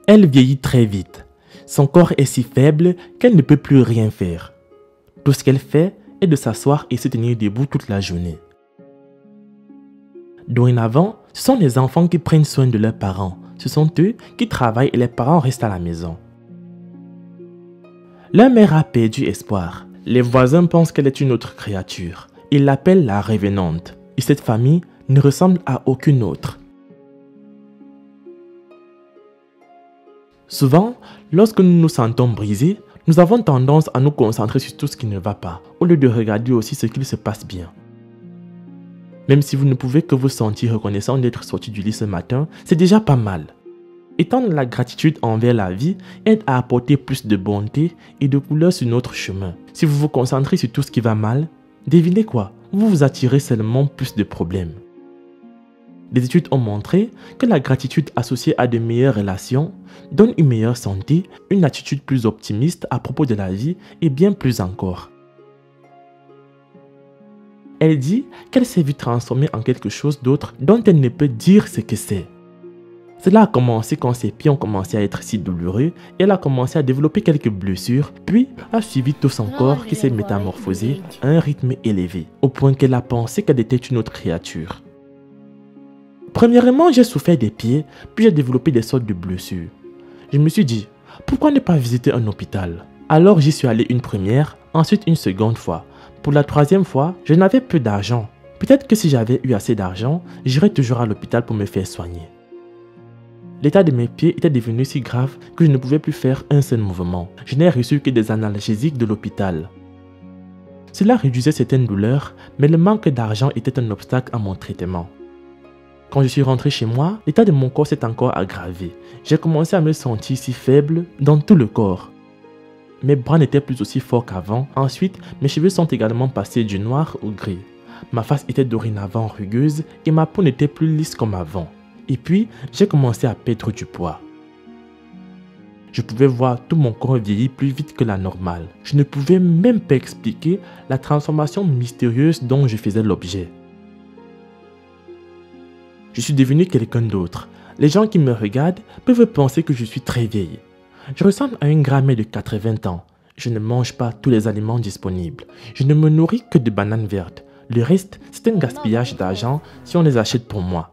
Elle vieillit très vite. Son corps est si faible qu'elle ne peut plus rien faire. Tout ce qu'elle fait est de s'asseoir et se tenir debout toute la journée. Dorénavant, ce sont les enfants qui prennent soin de leurs parents. Ce sont eux qui travaillent et les parents restent à la maison. Leur mère a perdu espoir. Les voisins pensent qu'elle est une autre créature. Ils l'appellent la revenante. Et cette famille ne ressemble à aucune autre. Souvent, lorsque nous nous sentons brisés, nous avons tendance à nous concentrer sur tout ce qui ne va pas, au lieu de regarder aussi ce qu'il se passe bien. Même si vous ne pouvez que vous sentir reconnaissant d'être sorti du lit ce matin, c'est déjà pas mal. Étendre la gratitude envers la vie aide à apporter plus de bonté et de couleur sur notre chemin. Si vous vous concentrez sur tout ce qui va mal, devinez quoi? Vous vous attirez seulement plus de problèmes. Les études ont montré que la gratitude associée à de meilleures relations donne une meilleure santé, une attitude plus optimiste à propos de la vie et bien plus encore. Elle dit qu'elle s'est vue transformée en quelque chose d'autre dont elle ne peut dire ce que c'est. Cela a commencé quand ses pieds ont commencé à être si douloureux et elle a commencé à développer quelques blessures, puis a suivi tout son corps qui s'est métamorphosé à un rythme élevé, au point qu'elle a pensé qu'elle était une autre créature. Premièrement, j'ai souffert des pieds, puis j'ai développé des sortes de blessures. Je me suis dit, pourquoi ne pas visiter un hôpital? Alors j'y suis allé une première, ensuite une seconde fois. Pour la troisième fois, je n'avais plus d'argent. Peut-être que si j'avais eu assez d'argent, j'irais toujours à l'hôpital pour me faire soigner. L'état de mes pieds était devenu si grave que je ne pouvais plus faire un seul mouvement. Je n'ai reçu que des analgésiques de l'hôpital. Cela réduisait certaines douleurs, mais le manque d'argent était un obstacle à mon traitement. Quand je suis rentré chez moi, l'état de mon corps s'est encore aggravé. J'ai commencé à me sentir si faible dans tout le corps. Mes bras n'étaient plus aussi forts qu'avant. Ensuite, mes cheveux sont également passés du noir au gris. Ma face était dorénavant rugueuse et ma peau n'était plus lisse comme avant. Et puis, j'ai commencé à perdre du poids. Je pouvais voir tout mon corps vieillir plus vite que la normale. Je ne pouvais même pas expliquer la transformation mystérieuse dont je faisais l'objet. Je suis devenu quelqu'un d'autre. Les gens qui me regardent peuvent penser que je suis très vieille. Je ressemble à une grand-mère de 80 ans. Je ne mange pas tous les aliments disponibles. Je ne me nourris que de bananes vertes. Le reste, c'est un gaspillage d'argent si on les achète pour moi.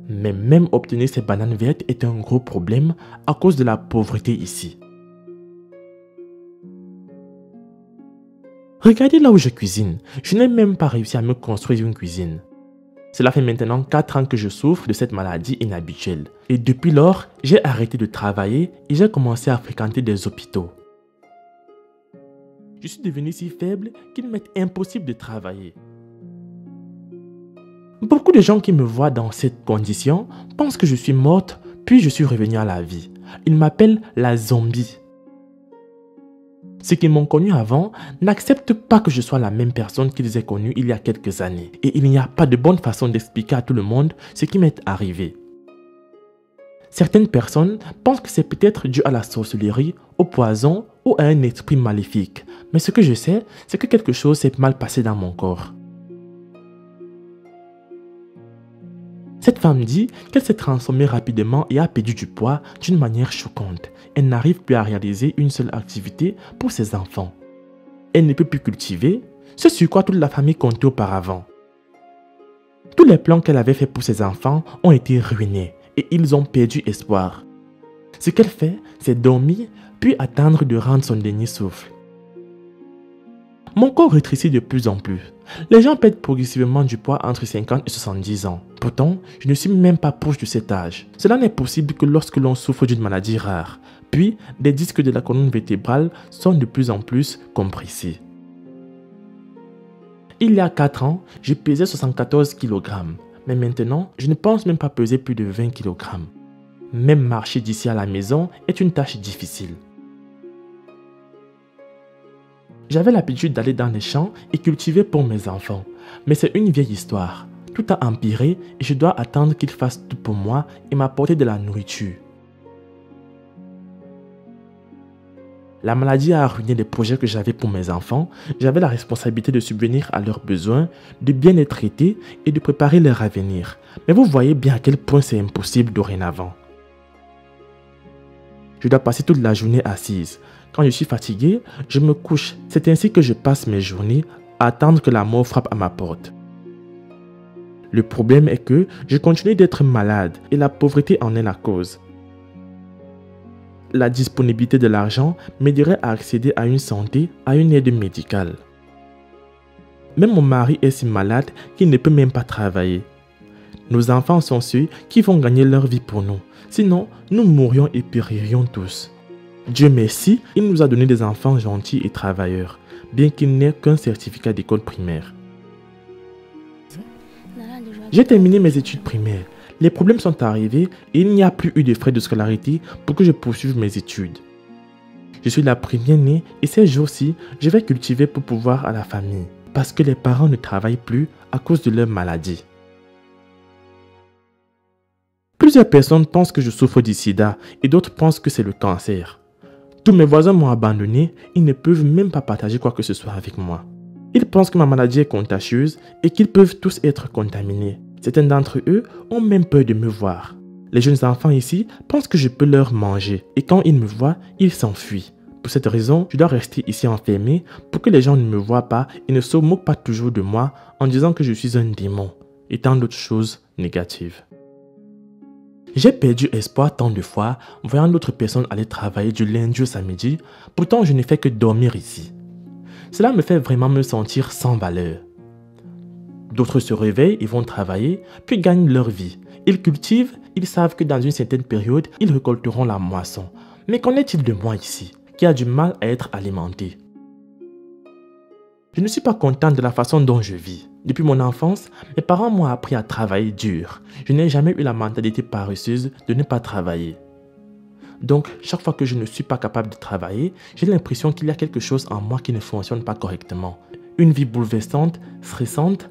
Mais même obtenir ces bananes vertes est un gros problème à cause de la pauvreté ici. Regardez là où je cuisine. Je n'ai même pas réussi à me construire une cuisine. Cela fait maintenant 4 ans que je souffre de cette maladie inhabituelle. Et depuis lors, j'ai arrêté de travailler et j'ai commencé à fréquenter des hôpitaux. Je suis devenu si faible qu'il m'est impossible de travailler. Beaucoup de gens qui me voient dans cette condition pensent que je suis morte, puis je suis revenue à la vie. Ils m'appellent la zombie. Ceux qui m'ont connu avant n'acceptent pas que je sois la même personne qu'ils aient connue il y a quelques années. Et il n'y a pas de bonne façon d'expliquer à tout le monde ce qui m'est arrivé. Certaines personnes pensent que c'est peut-être dû à la sorcellerie, au poison ou à un esprit maléfique. Mais ce que je sais, c'est que quelque chose s'est mal passé dans mon corps. Cette femme dit qu'elle s'est transformée rapidement et a perdu du poids d'une manière choquante. Elle n'arrive plus à réaliser une seule activité pour ses enfants. Elle ne peut plus cultiver, ce sur quoi toute la famille comptait auparavant. Tous les plans qu'elle avait faits pour ses enfants ont été ruinés et ils ont perdu espoir. Ce qu'elle fait, c'est dormir puis attendre de rendre son dernier souffle. Mon corps rétrécit de plus en plus. Les gens perdent progressivement du poids entre 50 et 70 ans. Pourtant, je ne suis même pas proche de cet âge. Cela n'est possible que lorsque l'on souffre d'une maladie rare. Puis, les disques de la colonne vertébrale sont de plus en plus compressés. Il y a 4 ans, je pesais 74 kg. Mais maintenant, je ne pense même pas peser plus de 20 kg. Même marcher d'ici à la maison est une tâche difficile. J'avais l'habitude d'aller dans les champs et cultiver pour mes enfants. Mais c'est une vieille histoire. Tout a empiré et je dois attendre qu'ils fassent tout pour moi et m'apporter de la nourriture. La maladie a ruiné les projets que j'avais pour mes enfants. J'avais la responsabilité de subvenir à leurs besoins, de bien les traiter et de préparer leur avenir. Mais vous voyez bien à quel point c'est impossible dorénavant. Je dois passer toute la journée assise. Quand je suis fatigué, je me couche. C'est ainsi que je passe mes journées à attendre que la mort frappe à ma porte. Le problème est que je continue d'être malade et la pauvreté en est la cause. La disponibilité de l'argent m'aiderait à accéder à une santé, à une aide médicale. Même mon mari est si malade qu'il ne peut même pas travailler. Nos enfants sont ceux qui vont gagner leur vie pour nous. Sinon, nous mourrions et péririons tous. Dieu merci, il nous a donné des enfants gentils et travailleurs, bien qu'ils n'aient qu'un certificat d'école primaire. J'ai terminé mes études primaires. Les problèmes sont arrivés et il n'y a plus eu de frais de scolarité pour que je poursuive mes études. Je suis la première-née et ces jours-ci, je vais cultiver pour pouvoir à la famille, parce que les parents ne travaillent plus à cause de leur maladie. Plusieurs personnes pensent que je souffre du sida et d'autres pensent que c'est le cancer. Tous mes voisins m'ont abandonné, ils ne peuvent même pas partager quoi que ce soit avec moi. Ils pensent que ma maladie est contagieuse et qu'ils peuvent tous être contaminés. Certains d'entre eux ont même peur de me voir. Les jeunes enfants ici pensent que je peux leur manger et quand ils me voient, ils s'enfuient. Pour cette raison, je dois rester ici enfermé pour que les gens ne me voient pas et ne se moquent pas toujours de moi en disant que je suis un démon et tant d'autres choses négatives. J'ai perdu espoir tant de fois, voyant d'autres personnes aller travailler du lundi au samedi, pourtant je ne fais que dormir ici. Cela me fait vraiment me sentir sans valeur. D'autres se réveillent et vont travailler, puis gagnent leur vie. Ils cultivent, ils savent que dans une certaine période, ils récolteront la moisson. Mais qu'en est-il de moi ici, qui a du mal à être alimenté? Je ne suis pas content de la façon dont je vis. Depuis mon enfance, mes parents m'ont appris à travailler dur. Je n'ai jamais eu la mentalité paresseuse de ne pas travailler. Donc, chaque fois que je ne suis pas capable de travailler, j'ai l'impression qu'il y a quelque chose en moi qui ne fonctionne pas correctement. Une vie bouleversante, stressante,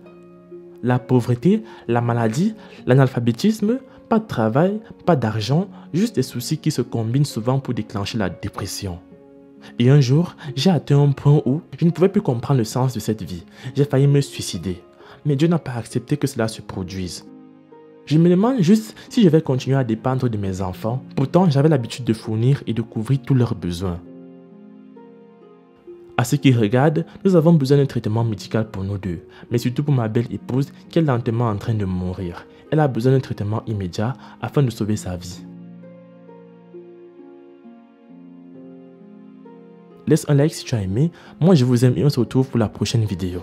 la pauvreté, la maladie, l'analphabétisme, pas de travail, pas d'argent, juste des soucis qui se combinent souvent pour déclencher la dépression. Et un jour, j'ai atteint un point où je ne pouvais plus comprendre le sens de cette vie. J'ai failli me suicider. Mais Dieu n'a pas accepté que cela se produise. Je me demande juste si je vais continuer à dépendre de mes enfants. Pourtant, j'avais l'habitude de fournir et de couvrir tous leurs besoins. À ceux qui regardent, nous avons besoin d'un traitement médical pour nous deux. Mais surtout pour ma belle épouse qui est lentement en train de mourir. Elle a besoin d'un traitement immédiat afin de sauver sa vie. Laisse un like si tu as aimé. Moi, je vous aime et on se retrouve pour la prochaine vidéo.